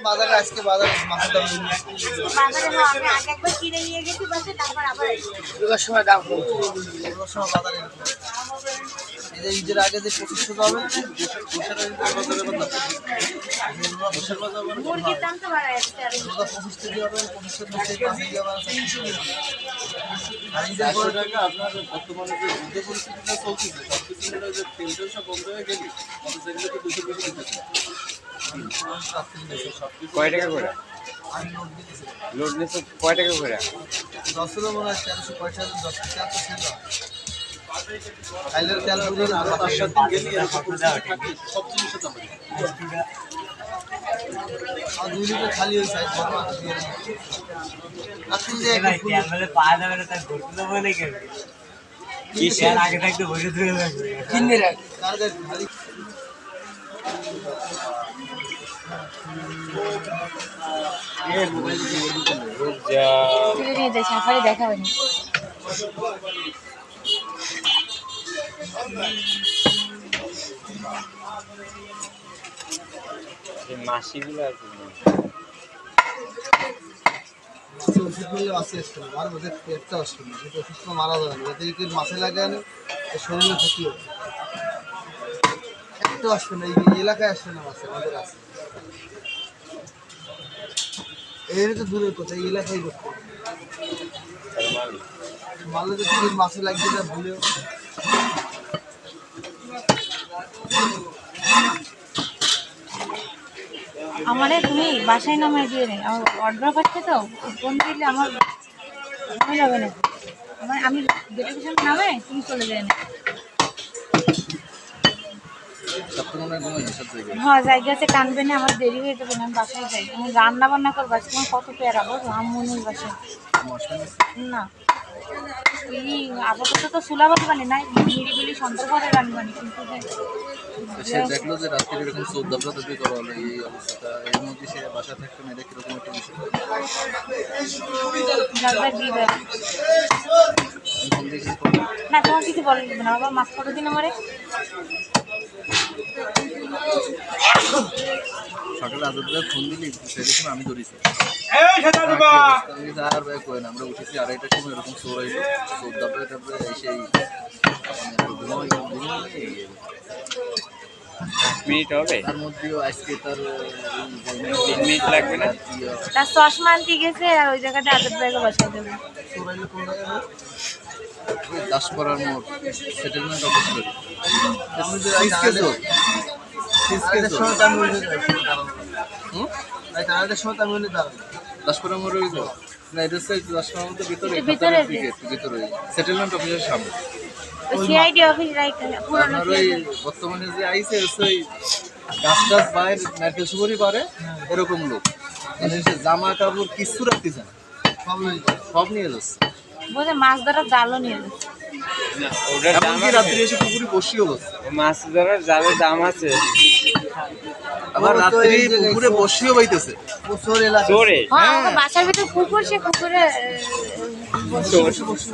বাজারে আজকে বাজারে মাছের দাম বাজারে হ্যাঁ আমি আগে একবার কিনে নিয়ে গেছি বাসে তারপর আবার দুটোর সময় দাম কমছে দুটোর সময় বাজারে এই যে ঈদের আগে যে 2500 পাবেন মুরগির দাম তো বাড়া যাচ্ছে আর 25 থেকে পাবেন 2500 থেকে 5 থেকে পাবেন আর ঈদের পরে টাকা আপনার বর্তমানে যে যুদ্ধ পরিস্থিতিটা চলছে সবকিছু মিলে যে তেলটা সব বন্ধ হয়ে গেলে কত সেগুলো তো 200 বেশি দিতেছে কয় টাকা করে আমি নোট দিতেছি লোড নিচ্ছে কয় টাকা করে 10 টাকা মনে হয় 1350 10 টাকা তো ছিল খাইলের তেল পুরো 5-7 দিন গেলে এরকম থাকে সব জিনিসের দাম আর 2 লিটার খালি হই সাইজ বড় আছে দিয়ে আপনি যে ভাই তেল বলে পাওয়া যাবে না তার ঘুরতে বলে কেন কি তেল আগে থাকতে বসে ধরে লাগবে কিনে রাখ কার গাড়ি খালি এ মোবাইল দিয়ে যা তুলে নিয়ে যাই সাফারি দেখা হয়নি এই মাসিগুলো আর কি ওষুধ বললে আছে আর ওদের পেটটা আসবে না কিন্তু ওষুধ তো মারা যাবে না যদি মাছে লাগান শরীরে ক্ষতি হবে একটু আসবে না এই এলাকায় আসবে না মাছে আমাদের আছে এর তো দূরের কথা এই এলাকায় করতে মারলে তো যদি মাছে লাগবে না ভুলেও আমারে তুমি বাসায় নামাই দিয়ে নেই আমার অর্ডার করছে তো ফোন দিলে আমার সময় যাবে না আমার আমি গেটের পিছনে নামে তুমি চলে যাই না হ্যাঁ জায়গাতে টানবে না আমার দেরি হয়ে যাবে না আমি বাসায় যাই আমি রান্না বান্না করবো আজকে আমার কত পেয়ারা বলবো আম্মুনির বাসায় না এই আপাতত তো সুলাবাদ মানে নাই নিরিবিলি সন্তর্পদে রান্নাবানি কিন্তু সে দেখলো যে রাত্রে এরকম চৌদ্দাবরা তৈরি করা হলো এই অবস্থাটা এর মধ্যে সে বাসা থাকতো না এটা কিরকম একটা বিষয় না তোমার কিছু বলে দিবে না আবার মাছ কত দিন আমারে সকালে আদর ফোন দিলি সেরকম আমি ধরেছি আর ভাই কই না আমরা উঠেছি 2:30টার সময় এরকম চোর আইলো চোর তারপরে সেই মিনিট হবে তার মধ্যেও আজকে তার 3 মিনিট লাগবে না তার চশমা আনতে গেছে আর ওই জায়গাতে আদর ব্যাগে বসাই দেবে চোর আইলো কোন জায়গায় ওই দাসপাড়ার মোড় সেটেলমেন্ট অফিস করি আমি যে আজকে সময় টাইম হয়ে যায় হুম তাই তাদের সময় টাইম হলে দাঁড়াবে দাসপাড়া মোড় হয়ে যাবে না এটা হচ্ছে দাসপাড়ার মধ্যে ভিতরে ভিতরে সেটেলমেন্ট অফিসের সামনে সিআইডি অফিস রাইট পুরনো ওই বর্তমানে যে আইছে ওই গাছ টাছ বাইর নারকেল সুপারি পারে এরকম লোক মানে সে জামা কাপড় কিছু রাখতেছে না সব নিয়ে যাচ্ছে বোঝে মাছ ধরার জালও নিয়ে যাচ্ছে ওটার দাম এমনকি রাত্রে এসে পুকুরে বসিও গেছে মাছ ধরার জালের দাম আছে আবার রাত্রে পুকুরে বসিও বাইতেছে প্রচুর এলাকা চোরে হ্যাঁ আমাদের বাসার ভিতর পুকুর সে পুকুরে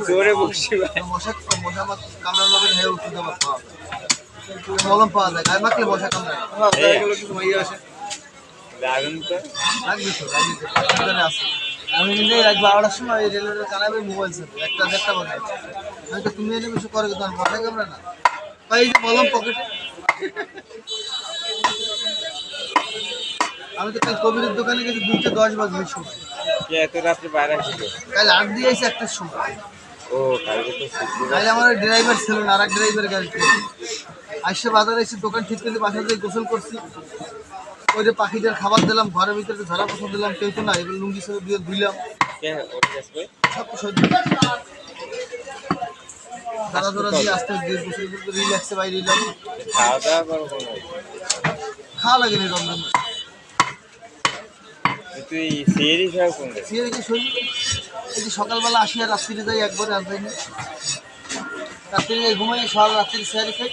চোরে বসে মশা মশা মাছ কামড়ার ভাবে হয়ে উঠতে পারবে মলম পাওয়া যায় গায়ে মাখলে মশা কামড়ায় এগুলো কিছু মাইয়া আসে দারুন তো লাগবে তো লাগবে আছে আমি কিন্তু রাত 12টার সময় রেলের কানাবে মোবাইল ছিল একটা বাজে আমি তো তুমি এনে কিছু করে তোমার মশা কামড়া না ভাই এই যে মলম পকেটে আমি তো কাল কবিরের দোকানে গেছি 2:10 বাজে সময় এত রাত্রে বাইরে ছিল কাল 8 দিয়ে এসে একটার সময় ও কালকে তো কাল আমার ড্রাইভার ছিল না আরেক ড্রাইভার গাড়ি আইসে বাজারে এসে দোকান ঠিক করে বাসা থেকে গোসল করছি ওই যে পাখিদের খাবার দিলাম ঘরের ভিতরে ধরা পছন্দ দিলাম কেউ তো না এবার লুঙ্গি সব দিয়ে ধুইলাম সব সহ্য ধরা ধরা দিয়ে আস্তে আস্তে গোসল করতে রিল্যাক্সে বাইরে দিলাম খাওয়া দাওয়া করবো খাওয়া লাগেনি রমজান তুই সিয়ারি খাওয়া কোন সিয়ারে কি শরীর এই যে সকালবেলা আসি আর রাত্রিরে যাই একবারে আর যাইনি রাত্রি ঘুমাই সকাল রাত্রি সিয়ারি খাই